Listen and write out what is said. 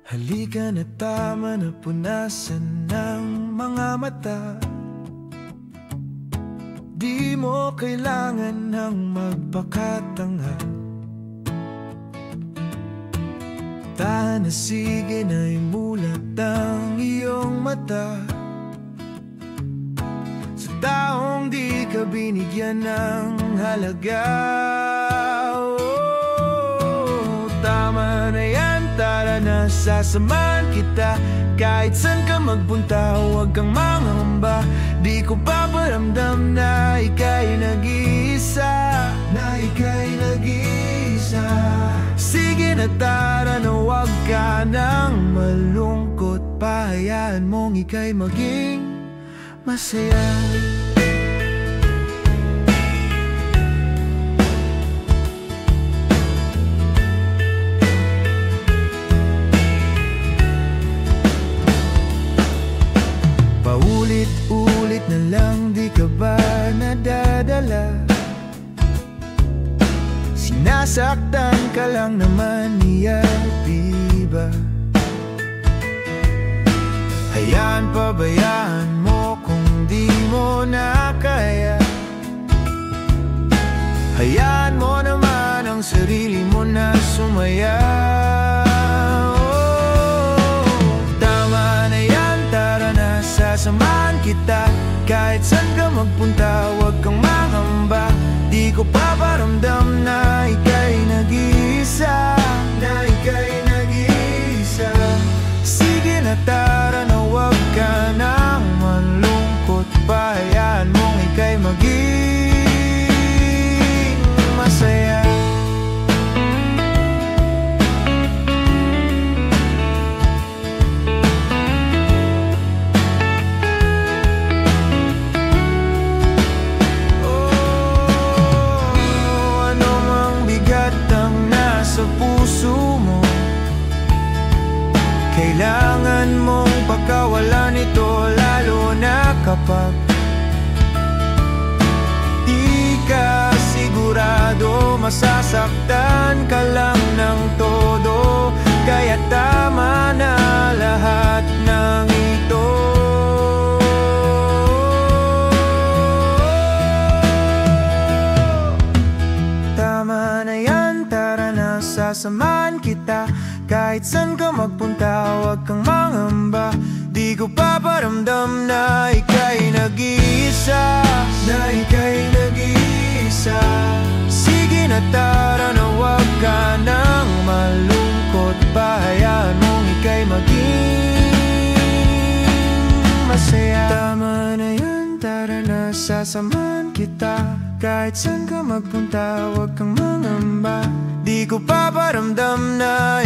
Halika na, tama na, punasan ng mga mata. Di mo kailangan ng magpakatanga. Tahan na, sige na, imulat ang iyong mata sa taong di ka binigyan ng halaga. Tama na yan, tara na, sasamahan kita. Kahit saan ka magpunta, huwag kang mangamba. Di ko paparamdam na ika'y nag-iisa, na ika'y nag-iisa. Sige na, tara na, huwag ka nang malungkot. Pahayaan mong ika'y maging masaya. Paulit-ulit na lang, di ka ba nadadala? Sinasaktan ka lang naman niya, diba? Hayaan, pabayaan mo kung di mo na kaya. Hayaan mo naman ang sarili mo na sumaya. Sasamahan kita, kahit saan ka magpunta, huwag kang mangamba. Di ko paparamdam na ika'y nag-iisa, na ika'y nag-iisa. Sige na, tara na, huwag ka nang malungkot. Pahayaan mong ika'y maging masaya. Sa puso mo, kailangan mong pagkawalan ito, lalo na kapag di ka sigurado. Masasaktan ka lang ng todo, kaya tama na lahat ng ito. Tama na yan, tara na, sasamahan kita. Kahit saan ka magpunta, huwag kang mangamba. Di ko paparamdam na ika'y nag-iisa, na ika'y nag-iisa. Sige na, tara na, huwag ka nang malungkot. Pahayaan mong ika'y maging masaya. Tama na yan, tara na, sasamahan kita. Kahit saan ka magpunta, huwag kang mangamba. Di ko paparamdam na